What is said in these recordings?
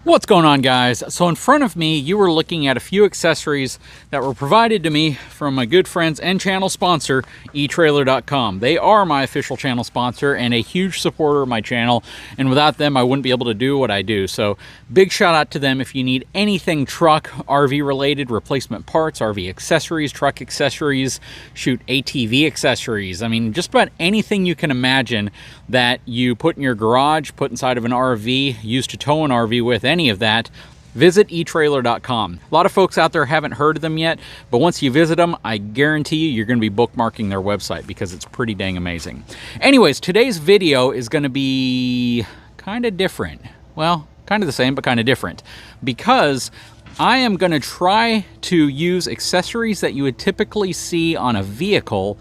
What's going on, guys? So in front of me, you were looking at a few accessories that were provided to me from my good friends and channel sponsor, etrailer.com. They are my official channel sponsor and a huge supporter of my channel, and without them, I wouldn't be able to do what I do. So big shout out to them if you need anything truck, RV related, replacement parts, RV accessories, truck accessories, shoot ATV accessories. I mean, just about anything you can imagine that you put in your garage, put inside of an RV, used to tow an RV with, any of that, visit etrailer.com. A lot of folks out there haven't heard of them yet, but once you visit them, I guarantee you, you're going to be bookmarking their website because it's pretty dang amazing. Anyways, today's video is going to be kind of different. Well, kind of the same, but kind of different, because I am going to try to use accessories that you would typically see on a vehicle,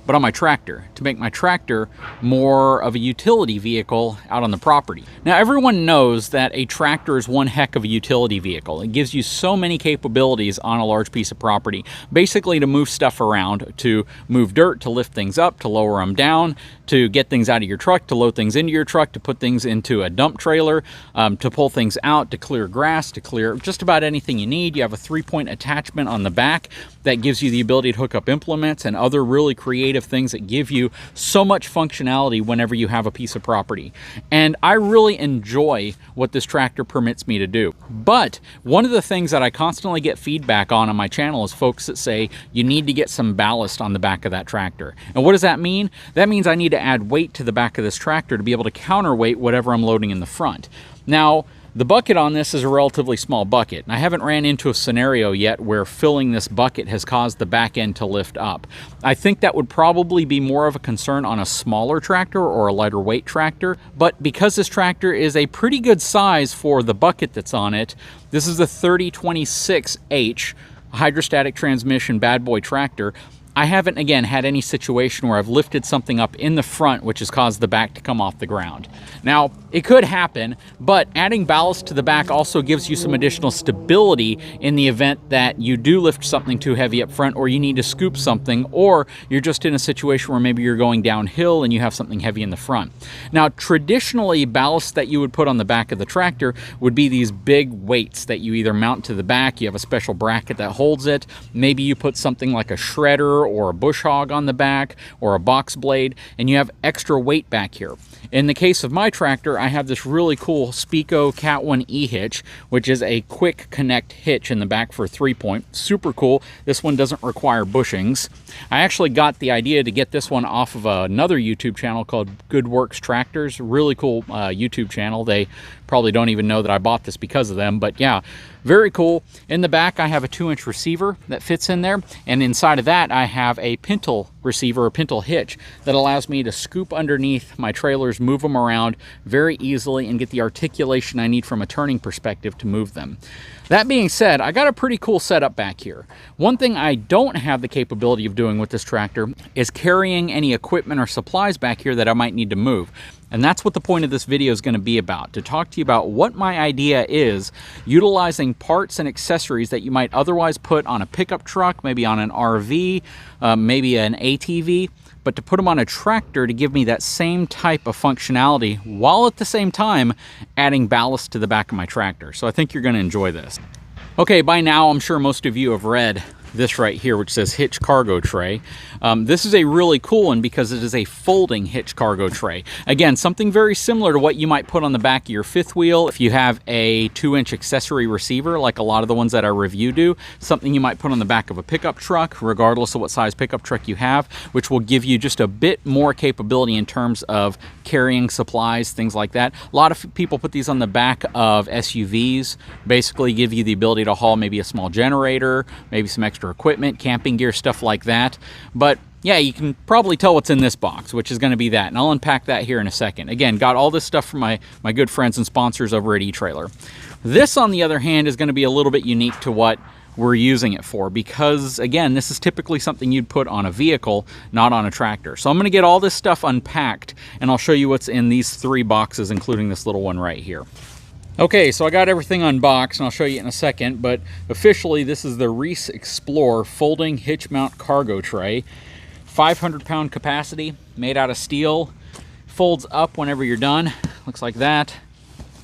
but on my tractor, to make my tractor more of a utility vehicle out on the property. Now, everyone knows that a tractor is one heck of a utility vehicle. It gives you so many capabilities on a large piece of property, basically to move stuff around, to move dirt, to lift things up, to lower them down, to get things out of your truck, to load things into your truck, to put things into a dump trailer, to pull things out, to clear grass, to clear just about anything you need. You have a 3-point attachment on the back that gives you the ability to hook up implements and other really creative things that give you so much functionality whenever you have a piece of property. And I really enjoy what this tractor permits me to do. But one of the things that I constantly get feedback on my channel is folks that say you need to get some ballast on the back of that tractor. And what does that mean? That means I need to add weight to the back of this tractor to be able to counterweight whatever I'm loading in the front. Now, the bucket on this is a relatively small bucket, and I haven't ran into a scenario yet where filling this bucket has caused the back end to lift up. I think that would probably be more of a concern on a smaller tractor or a lighter weight tractor, but because this tractor is a pretty good size for the bucket that's on it, this is a 3026H hydrostatic transmission bad boy tractor. I haven't, again, had any situation where I've lifted something up in the front which has caused the back to come off the ground. Now, it could happen, but adding ballast to the back also gives you some additional stability in the event that you do lift something too heavy up front, or you need to scoop something, or you're just in a situation where maybe you're going downhill and you have something heavy in the front. Now, traditionally, ballast that you would put on the back of the tractor would be these big weights that you either mount to the back, you have a special bracket that holds it, maybe you put something like a shredder or a bush hog on the back, or a box blade, and you have extra weight back here. In the case of my tractor, I have this really cool Speco Cat 1 E-hitch, which is a quick connect hitch in the back for a 3-point. Super cool. This one doesn't require bushings. I actually got the idea to get this one off of another YouTube channel called Good Works Tractors. Really cool YouTube channel. They probably don't even know that I bought this because of them, but yeah, very cool. In the back, I have a 2-inch receiver that fits in there, and inside of that, I have a pintle receiver, a pintle hitch, that allows me to scoop underneath my trailers, move them around very easily, and get the articulation I need from a turning perspective to move them. That being said, I got a pretty cool setup back here. One thing I don't have the capability of doing with this tractor is carrying any equipment or supplies back here that I might need to move. And that's what the point of this video is going to be about, to talk to you about what my idea is utilizing parts and accessories that you might otherwise put on a pickup truck, maybe on an RV, maybe an ATV, but to put them on a tractor to give me that same type of functionality while at the same time adding ballast to the back of my tractor. So I think you're going to enjoy this. Okay, by now I'm sure most of you have read this right here, which says hitch cargo tray. This is a really cool one because it is a folding hitch cargo tray. Again, something very similar to what you might put on the back of your fifth wheel if you have a 2-inch accessory receiver, like a lot of the ones that I review do. Something you might put on the back of a pickup truck, regardless of what size pickup truck you have, which will give you just a bit more capability in terms of carrying supplies, things like that. A lot of people put these on the back of SUVs, basically give you the ability to haul maybe a small generator, maybe some extra equipment, camping gear, stuff like that. But yeah, you can probably tell what's in this box, which is going to be that, and I'll unpack that here in a second. Again, got all this stuff from my good friends and sponsors over at eTrailer. This, on the other hand, is going to be a little bit unique to what we're using it for, because again, this is typically something you'd put on a vehicle, not on a tractor. So I'm going to get all this stuff unpacked, and I'll show you what's in these 3 boxes, including this little one right here. Okay, so I got everything unboxed, and I'll show you in a second, but officially this is the Reese Explore folding hitch mount cargo tray. 500-pound capacity, made out of steel, folds up whenever you're done, looks like that.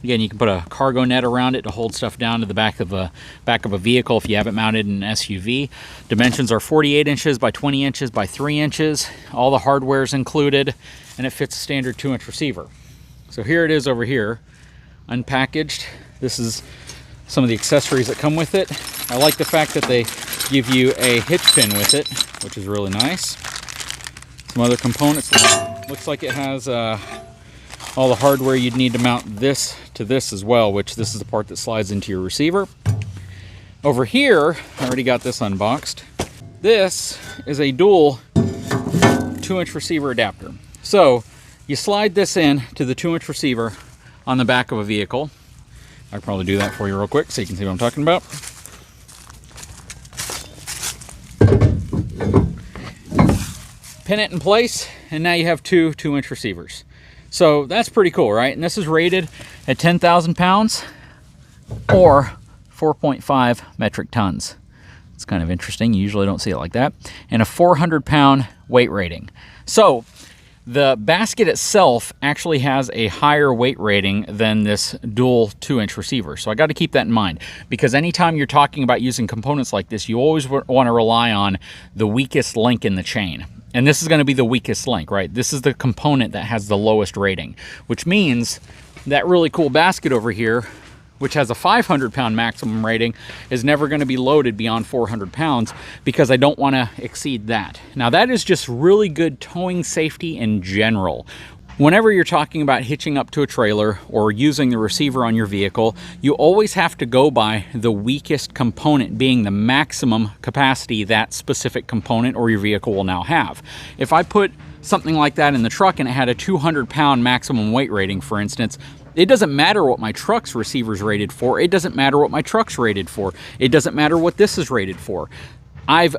Again, you can put a cargo net around it to hold stuff down to the back of a vehicle if you have it mounted in an SUV. Dimensions are 48 inches by 20 inches by 3 inches. All the hardware is included, and it fits a standard 2-inch receiver. So here it is over here, unpackaged. This is some of the accessories that come with it. I like the fact that they give you a hitch pin with it, which is really nice. Some other components. Looks like it has all the hardware you'd need to mount this to this as well, which this is the part that slides into your receiver. Over here, I already got this unboxed. This is a dual 2-inch receiver adapter. So you slide this in to the 2-inch receiver on the back of a vehicle. I can probably do that for you real quick so you can see what I'm talking about. Pin it in place, and now you have 2 2-inch receivers. So that's pretty cool, right? And this is rated at 10,000 pounds or 4.5 metric tons. It's kind of interesting. You usually don't see it like that. And a 400-pound weight rating. So the basket itself actually has a higher weight rating than this dual 2-inch receiver. So I got to keep that in mind, because anytime you're talking about using components like this, you always want to rely on the weakest link in the chain. And this is going to be the weakest link, right? This is the component that has the lowest rating, which means that really cool basket over here, which has a 500-pound maximum rating, is never going to be loaded beyond 400 pounds because I don't want to exceed that. Now, that is just really good towing safety in general. Whenever you're talking about hitching up to a trailer or using the receiver on your vehicle, you always have to go by the weakest component being the maximum capacity that specific component or your vehicle will now have. If I put something like that in the truck and it had a 200-pound maximum weight rating, for instance, it doesn't matter what my truck's receiver's rated for. It doesn't matter what my truck's rated for. It doesn't matter what this is rated for. I've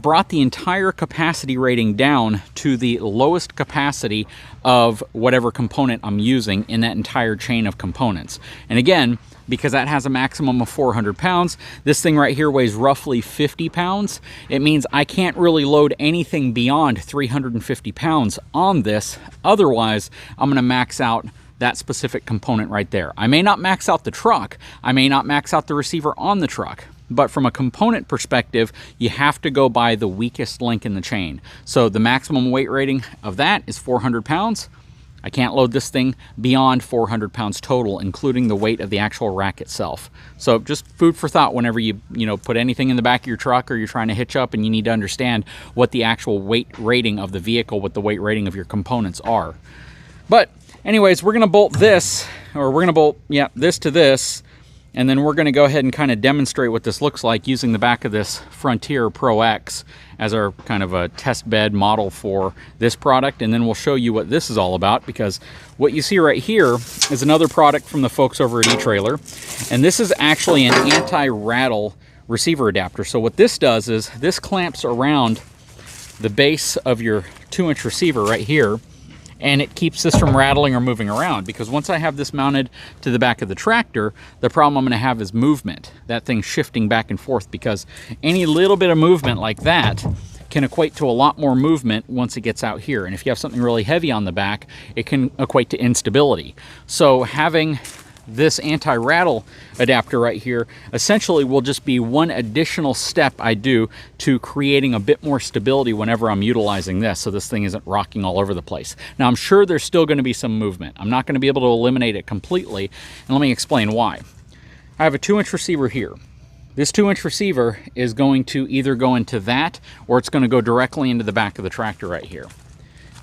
brought the entire capacity rating down to the lowest capacity of whatever component I'm using in that entire chain of components. And again, because that has a maximum of 400 pounds, this thing right here weighs roughly 50 pounds. It means I can't really load anything beyond 350 pounds on this. Otherwise, I'm gonna max out that specific component right there. I may not max out the truck. I may not max out the receiver on the truck. But from a component perspective, you have to go by the weakest link in the chain. So the maximum weight rating of that is 400 pounds. I can't load this thing beyond 400 pounds total, including the weight of the actual rack itself. So just food for thought whenever you put anything in the back of your truck or you're trying to hitch up, and you need to understand what the actual weight rating of the vehicle, what the weight rating of your components are. But anyways, we're gonna bolt this, or we're gonna bolt, this to this, and then we're going to go ahead and kind of demonstrate what this looks like using the back of this Frontier Pro X as our kind of a test bed model for this product. And then we'll show you what this is all about, because what you see right here is another product from the folks over at eTrailer. And this is actually an anti-rattle receiver adapter. So what this does is this clamps around the base of your 2-inch receiver right here, and it keeps this from rattling or moving around. Because once I have this mounted to the back of the tractor, the problem I'm going to have is movement. That thing shifting back and forth, because any little bit of movement like that can equate to a lot more movement once it gets out here. And if you have something really heavy on the back, it can equate to instability. So having this anti-rattle adapter right here essentially will just be one additional step I do to creating a bit more stability whenever I'm utilizing this, so this thing isn't rocking all over the place. Now, I'm sure there's still going to be some movement. I'm not going to be able to eliminate it completely, and let me explain why. I have a 2-inch receiver here. This 2-inch receiver is going to either go into that, or it's going to go directly into the back of the tractor right here,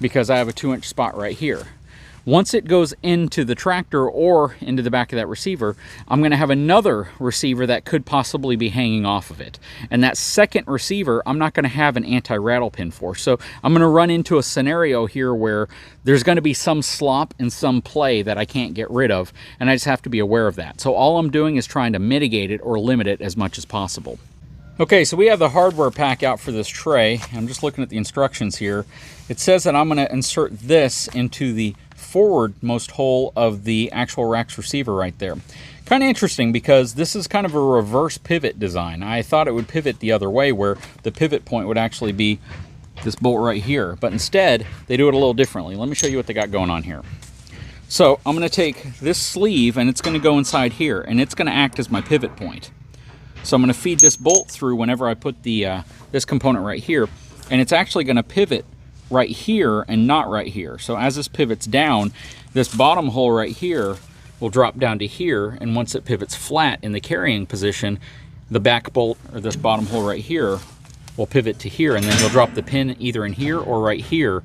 because I have a 2-inch spot right here. Once it goes into the tractor or into the back of that receiver, I'm going to have another receiver that could possibly be hanging off of it. And that second receiver, I'm not going to have an anti-rattle pin for. So I'm going to run into a scenario here where there's going to be some slop and some play that I can't get rid of, and I just have to be aware of that. So all I'm doing is trying to mitigate it or limit it as much as possible. Okay, so we have the hardware pack out for this tray. I'm just looking at the instructions here. It says that I'm going to insert this into the forwardmost hole of the actual rack's receiver right there. Kind of interesting because this is kind of a reverse pivot design. I thought it would pivot the other way where the pivot point would actually be this bolt right here, but instead they do it a little differently. Let me show you what they got going on here. So I'm going to take this sleeve and it's going to go inside here and it's going to act as my pivot point. So I'm going to feed this bolt through whenever I put the this component right here, and it's actually going to pivot right here and not right here. So as this pivots down, this bottom hole right here will drop down to here, and once it pivots flat in the carrying position, the back bolt, or this bottom hole right here, will pivot to here, and then you'll drop the pin either in here or right here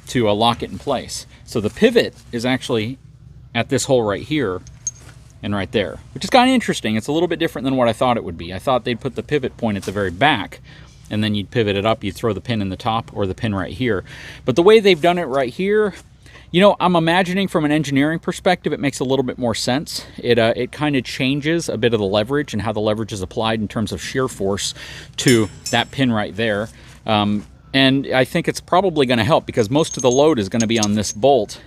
to lock it in place. So the pivot is actually at this hole right here and right there, which is kind of interesting. It's a little bit different than what I thought it would be. I thought they'd put the pivot point at the very back, and then you'd pivot it up, you'd throw the pin in the top or the pin right here. But the way they've done it right here, you know, I'm imagining from an engineering perspective, it makes a little bit more sense. It kind of changes a bit of the leverage and how the leverage is applied in terms of shear force to that pin right there. And I think it's probably going to help because most of the load is going to be on this bolt,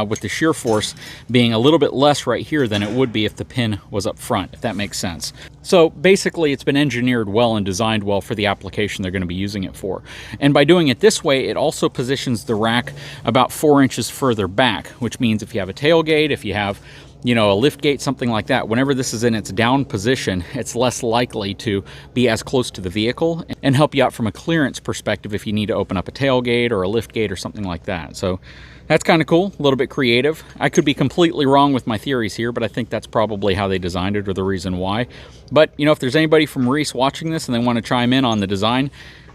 with the shear force being a little bit less right here than it would be if the pin was up front, if that makes sense. So basically it's been engineered well and designed well for the application they're going to be using it for. And by doing it this way, it also positions the rack about 4 inches further back, which means if you have a tailgate, if you have, you know, a lift gate, something like that, whenever this is in its down position, it's less likely to be as close to the vehicle and help you out from a clearance perspective if you need to open up a tailgate or a lift gate or something like that. So that's kind of cool, a little bit creative. I could be completely wrong with my theories here, but I think that's probably how they designed it or the reason why. But, you know, if there's anybody from Reese watching this and they want to chime in on the design,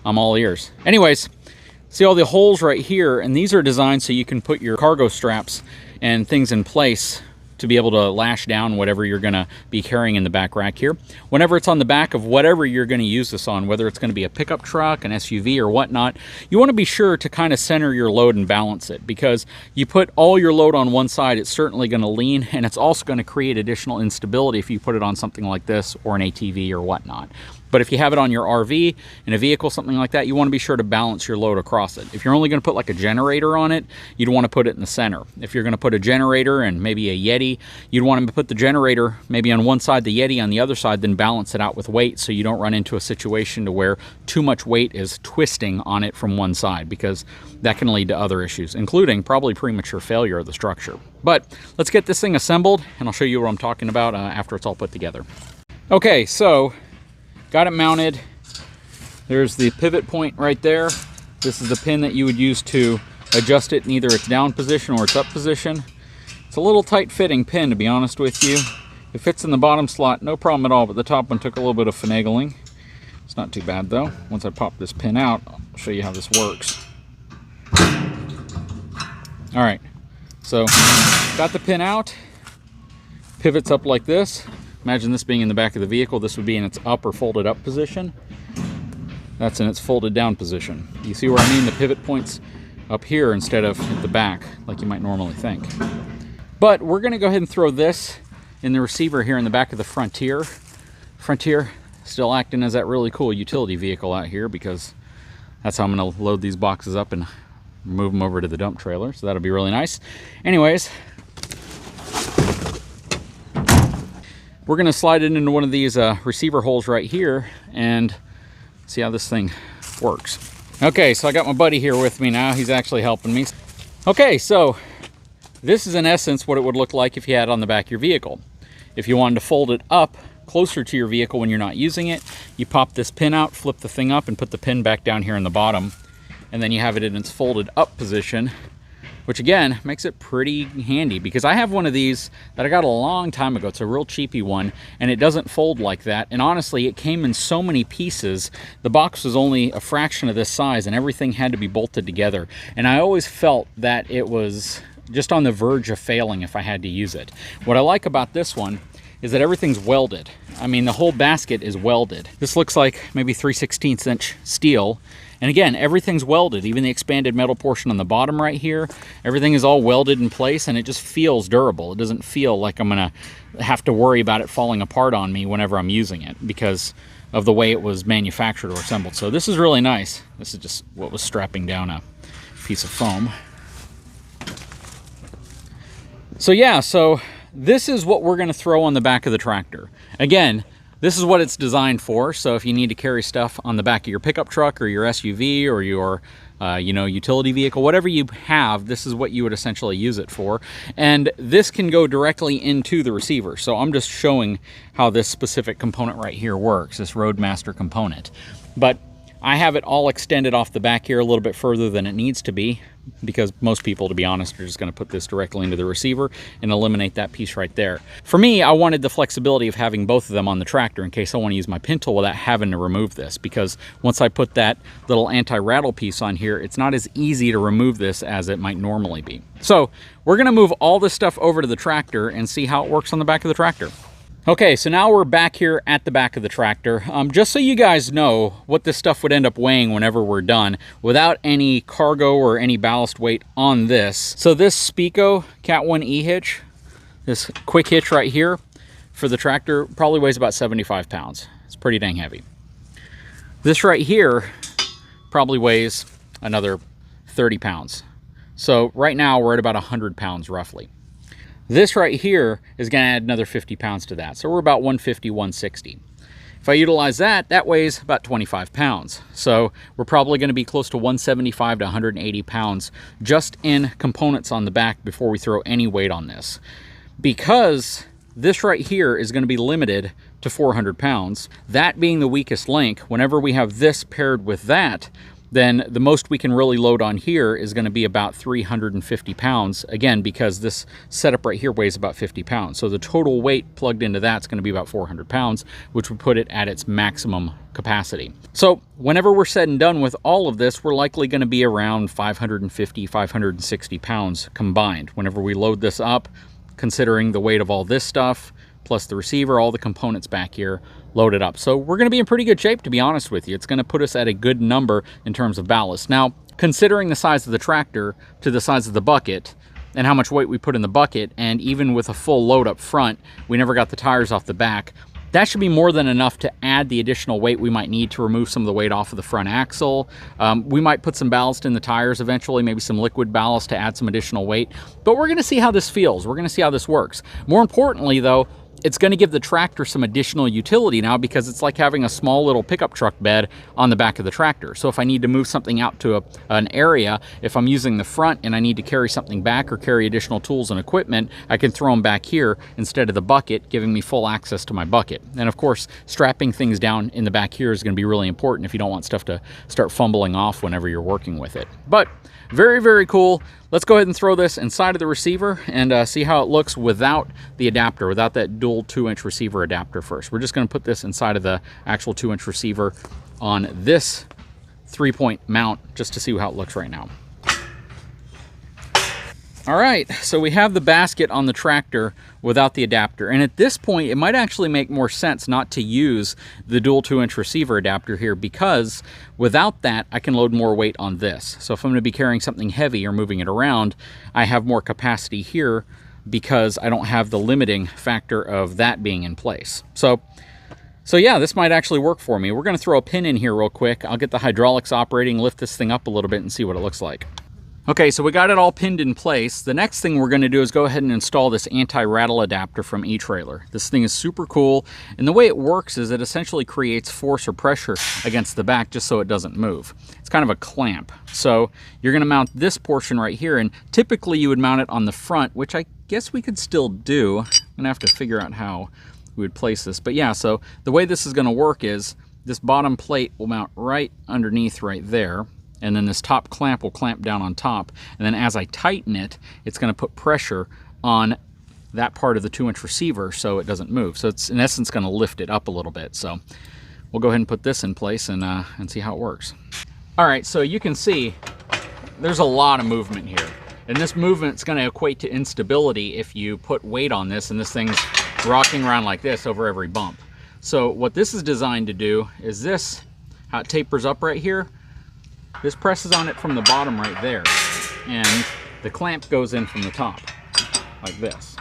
I'm all ears. Anyways, see all the holes right here, and these are designed so you can put your cargo straps and things in place to be able to lash down whatever you're going to be carrying in the back rack here. Whenever it's on the back of whatever you're going to use this on, whether it's going to be a pickup truck, an SUV, or whatnot, you want to be sure to kind of center your load and balance it, because you put all your load on one side, it's certainly going to lean, and it's also going to create additional instability if you put it on something like this or an ATV or whatnot. But if you have it on your RV, in a vehicle, something like that, you want to be sure to balance your load across it. If you're only going to put like a generator on it, you'd want to put it in the center. If you're going to put a generator and maybe a Yeti, you'd want to put the generator maybe on one side, the Yeti on the other side, then balance it out with weight so you don't run into a situation to where too much weight is twisting on it from one side, because that can lead to other issues, including probably premature failure of the structure. But let's get this thing assembled, and I'll show you what I'm talking about after it's all put together. Okay, so got it mounted. There's the pivot point right there. This is the pin that you would use to adjust it in either its down position or its up position. It's a little tight fitting pin, to be honest with you. It fits in the bottom slot, no problem at all, but the top one took a little bit of finagling. It's not too bad though. Once I pop this pin out, I'll show you how this works. All right, so got the pin out, pivots up like this. Imagine this being in the back of the vehicle. This would be in its up or folded up position. That's in its folded down position. You see where I mean? The pivot point's up here instead of at the back, like you might normally think. But we're gonna go ahead and throw this in the receiver here in the back of the Frontier. Frontier still acting as that really cool utility vehicle out here, because that's how I'm gonna load these boxes up and move them over to the dump trailer. So that'll be really nice. Anyways, we're going to slide it into one of these receiver holes right here and see how this thing works. Okay, so I got my buddy here with me now. He's actually helping me. Okay, so this is in essence what it would look like if you had it on the back of your vehicle. If you wanted to fold it up closer to your vehicle when you're not using it, you pop this pin out, flip the thing up, and put the pin back down here in the bottom. And then you have it in its folded up position, which again makes it pretty handy, because I have one of these that I got a long time ago. It's a real cheapy one, and it doesn't fold like that. And honestly, it came in so many pieces. The box was only a fraction of this size, and everything had to be bolted together. And I always felt that it was just on the verge of failing if I had to use it. What I like about this one is that everything's welded. I mean, the whole basket is welded. This looks like maybe 3/16 inch steel. And again, everything's welded, even the expanded metal portion on the bottom right here. Everything is all welded in place, and it just feels durable. It doesn't feel like I'm gonna have to worry about it falling apart on me whenever I'm using it because of the way it was manufactured or assembled. So this is really nice. This is just what was strapping down a piece of foam. So yeah, so this is what we're gonna throw on the back of the tractor. Again, this is what it's designed for. So if you need to carry stuff on the back of your pickup truck or your SUV or your utility vehicle, whatever you have, this is what you would essentially use it for. And this can go directly into the receiver. So I'm just showing how this specific component right here works, this Roadmaster component. But I have it all extended off the back here a little bit further than it needs to be, because most people, to be honest, are just going to put this directly into the receiver and eliminate that piece right there. For me, I wanted the flexibility of having both of them on the tractor in case I want to use my pin tool without having to remove this, because once I put that little anti-rattle piece on here, it's not as easy to remove this as it might normally be. So we're going to move all this stuff over to the tractor and see how it works on the back of the tractor. Okay, so now we're back here at the back of the tractor. Just so you guys know what this stuff would end up weighing whenever we're done without any cargo or any ballast weight on this. So this Speco Cat 1E hitch, this quick hitch right here for the tractor probably weighs about 75 pounds. It's pretty dang heavy. This right here probably weighs another 30 pounds. So right now we're at about 100 pounds roughly. This right here is going to add another 50 pounds to that. So we're about 150, 160. If I utilize that, that weighs about 25 pounds. So we're probably going to be close to 175 to 180 pounds just in components on the back before we throw any weight on this. Because this right here is going to be limited to 400 pounds, that being the weakest link, whenever we have this paired with that, then the most we can really load on here is going to be about 350 pounds, again, because this setup right here weighs about 50 pounds. So the total weight plugged into that's going to be about 400 pounds, which would put it at its maximum capacity. So whenever we're said and done with all of this, we're likely going to be around 550, 560 pounds combined whenever we load this up, considering the weight of all this stuff, plus the receiver, all the components back here loaded up. So we're going to be in pretty good shape, to be honest with you. It's going to put us at a good number in terms of ballast. Now, considering the size of the tractor to the size of the bucket and how much weight we put in the bucket, and even with a full load up front, we never got the tires off the back, that should be more than enough to add the additional weight we might need to remove some of the weight off of the front axle. We might put some ballast in the tires eventually, maybe some liquid ballast to add some additional weight. But we're going to see how this feels. We're going to see how this works. More importantly, though, it's going to give the tractor some additional utility now, because it's like having a small little pickup truck bed on the back of the tractor. So if I need to move something out to an area, if I'm using the front and I need to carry something back or carry additional tools and equipment, I can throw them back here instead of the bucket, giving me full access to my bucket. And of course, strapping things down in the back here is going to be really important if you don't want stuff to start fumbling off whenever you're working with it. But very, very cool. Let's go ahead and throw this inside of the receiver and see how it looks without the adapter, without that dual 2-inch receiver adapter first. We're just going to put this inside of the actual 2-inch receiver on this 3-point mount just to see how it looks right now. All right, so we have the basket on the tractor without the adapter. And at this point, it might actually make more sense not to use the dual 2-inch receiver adapter here, because without that, I can load more weight on this. So if I'm gonna be carrying something heavy or moving it around, I have more capacity here because I don't have the limiting factor of that being in place. So yeah, this might actually work for me. We're gonna throw a pin in here real quick. I'll get the hydraulics operating, lift this thing up a little bit and see what it looks like. Okay, so we got it all pinned in place. The next thing we're going to do is go ahead and install this anti-rattle adapter from etrailer. This thing is super cool, and the way it works is it essentially creates force or pressure against the back just so it doesn't move. It's kind of a clamp. So you're going to mount this portion right here, and typically you would mount it on the front, which I guess we could still do. I'm going to have to figure out how we would place this. But yeah, so the way this is going to work is this bottom plate will mount right underneath right there. And then this top clamp will clamp down on top. And then as I tighten it, it's going to put pressure on that part of the 2-inch receiver so it doesn't move. So it's in essence going to lift it up a little bit. So we'll go ahead and put this in place and see how it works. All right, so you can see there's a lot of movement here. And this movement's going to equate to instability if you put weight on this and this thing's rocking around like this over every bump. So what this is designed to do is this, how it tapers up right here, this presses on it from the bottom right there, and the clamp goes in from the top, like this.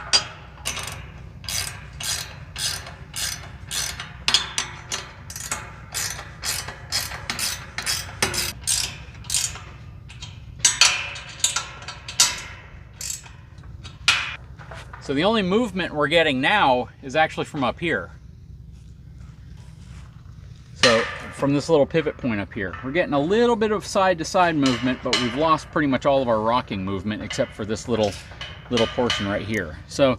So the only movement we're getting now is actually from up here. So from this little pivot point up here. We're getting a little bit of side-to-side movement, but we've lost pretty much all of our rocking movement except for this little portion right here. So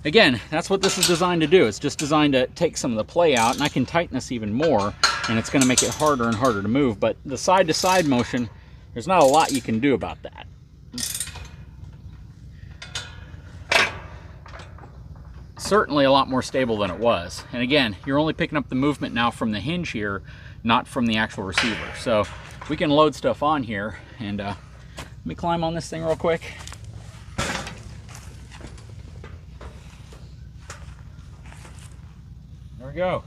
again, that's what this is designed to do. It's just designed to take some of the play out, and I can tighten this even more, and it's going to make it harder and harder to move. But the side-to-side motion, there's not a lot you can do about that. Certainly a lot more stable than it was. And again, you're only picking up the movement now from the hinge here, not from the actual receiver. So we can load stuff on here, and let me climb on this thing real quick. There we go.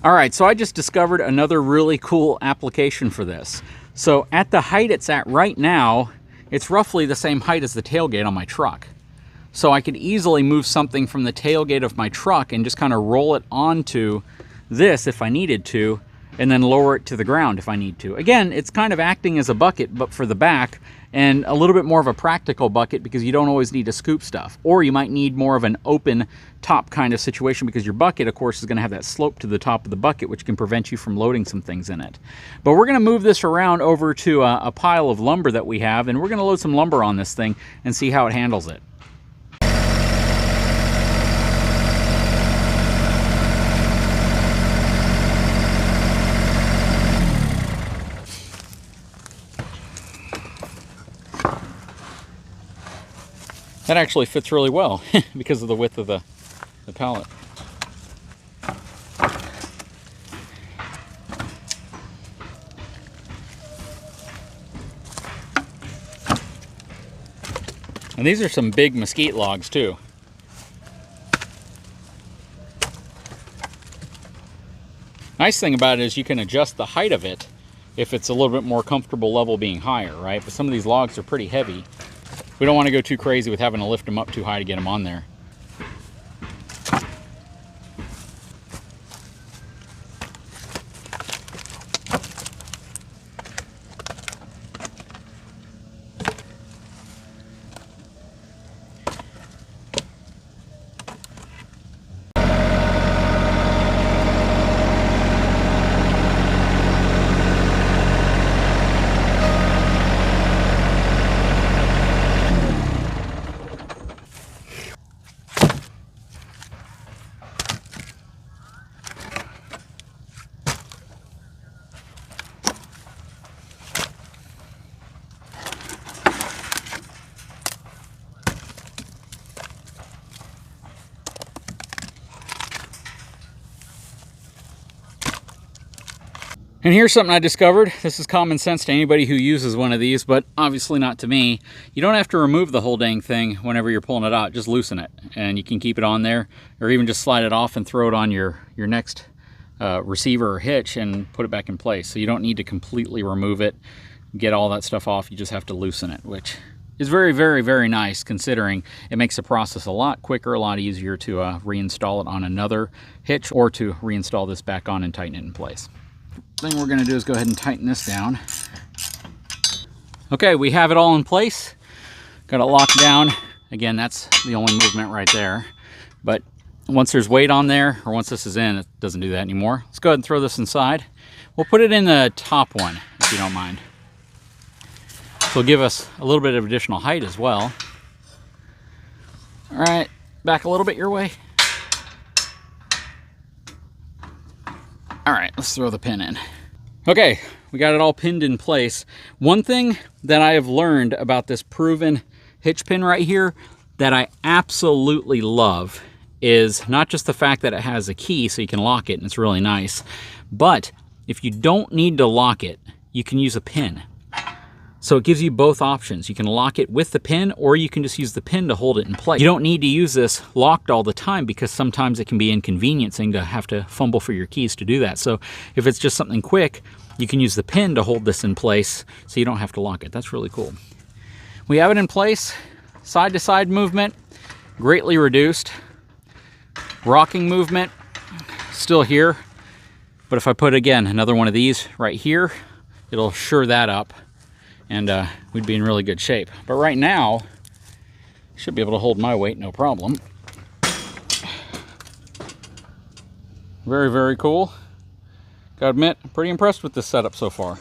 All right, so I just discovered another really cool application for this. So at the height it's at right now, it's roughly the same height as the tailgate on my truck. So I could easily move something from the tailgate of my truck and just kind of roll it onto this if I needed to, and then lower it to the ground if I need to. Again, it's kind of acting as a bucket, but for the back, and a little bit more of a practical bucket because you don't always need to scoop stuff. Or you might need more of an open top kind of situation because your bucket, of course, is going to have that slope to the top of the bucket, which can prevent you from loading some things in it. But we're going to move this around over to a pile of lumber that we have, and we're going to load some lumber on this thing and see how it handles it. That actually fits really well because of the width of the pallet. And these are some big mesquite logs too. Nice thing about it is you can adjust the height of it if it's a little bit more comfortable level being higher, right? But some of these logs are pretty heavy. We don't want to go too crazy with having to lift them up too high to get them on there. And here's something I discovered. This is common sense to anybody who uses one of these, but obviously not to me. You don't have to remove the whole dang thing whenever you're pulling it out. Just loosen it, and you can keep it on there, or even just slide it off and throw it on your next receiver or hitch and put it back in place. So you don't need to completely remove it, get all that stuff off. You just have to loosen it, which is very, very, very nice considering it makes the process a lot quicker, a lot easier to reinstall it on another hitch or to reinstall this back on and tighten it in place. Thing we're going to do is go ahead and tighten this down. Okay, we have it all in place. Got it locked down. Again, that's the only movement right there. But once there's weight on there, or once this is in, it doesn't do that anymore. Let's go ahead and throw this inside. We'll put it in the top one, if you don't mind. This will give us a little bit of additional height as well. All right, back a little bit your way. All right, let's throw the pin in. Okay, we got it all pinned in place. One thing that I have learned about this proven hitch pin right here that I absolutely love is not just the fact that it has a key so you can lock it and it's really nice, but if you don't need to lock it, you can use a pin. So it gives you both options. You can lock it with the pin, or you can just use the pin to hold it in place. You don't need to use this locked all the time because sometimes it can be inconveniencing to have to fumble for your keys to do that. So if it's just something quick, you can use the pin to hold this in place so you don't have to lock it. That's really cool. We have it in place. Side to side movement, greatly reduced. Rocking movement, still here. But if I put, again, another one of these right here, it'll sure that up. And we'd be in really good shape. But right now, should be able to hold my weight, no problem. Very, very cool. Gotta admit, I'm pretty impressed with this setup so far.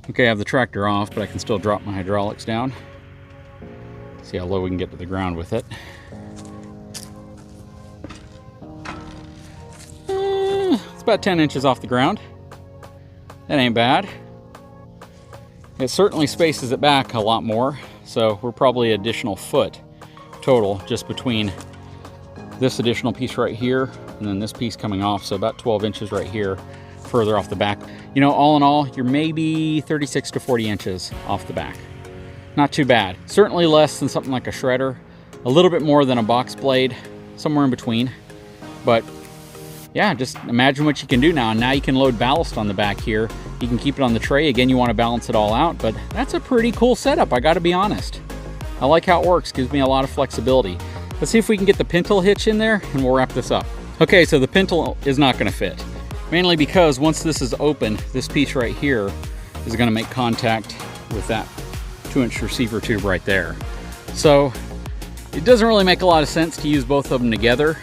Okay, I have the tractor off, but I can still drop my hydraulics down. See how low we can get to the ground with it. It's about 10 inches off the ground. That ain't bad. It certainly spaces it back a lot more, so we're probably an additional foot total just between this additional piece right here and then this piece coming off, so about 12 inches right here further off the back. You know, all in all, you're maybe 36 to 40 inches off the back. Not too bad. Certainly less than something like a shredder, a little bit more than a box blade, somewhere in between. But yeah, just imagine what you can do now. And now you can load ballast on the back here. You can keep it on the tray. Again, you want to balance it all out, but that's a pretty cool setup, I gotta be honest. I like how it works, gives me a lot of flexibility. Let's see if we can get the pintle hitch in there and we'll wrap this up. Okay, so the pintle is not gonna fit. Mainly because once this is open, this piece right here is gonna make contact with that 2-inch receiver tube right there. So it doesn't really make a lot of sense to use both of them together.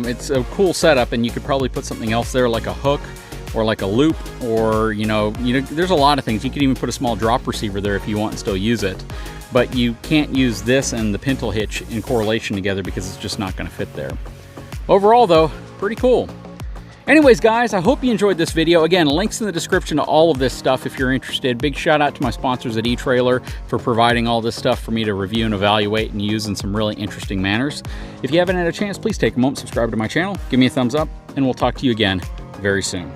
It's a cool setup, and you could probably put something else there like a hook or like a loop, or you know, there's a lot of things. You could even put a small drop receiver there if you want and still use it. But you can't use this and the pintle hitch in correlation together because it's just not gonna fit there. Overall though, pretty cool. Anyways, guys, I hope you enjoyed this video. Again, links in the description to all of this stuff if you're interested. Big shout out to my sponsors at eTrailer for providing all this stuff for me to review and evaluate and use in some really interesting manners. If you haven't had a chance, please take a moment, subscribe to my channel, give me a thumbs up, and we'll talk to you again very soon.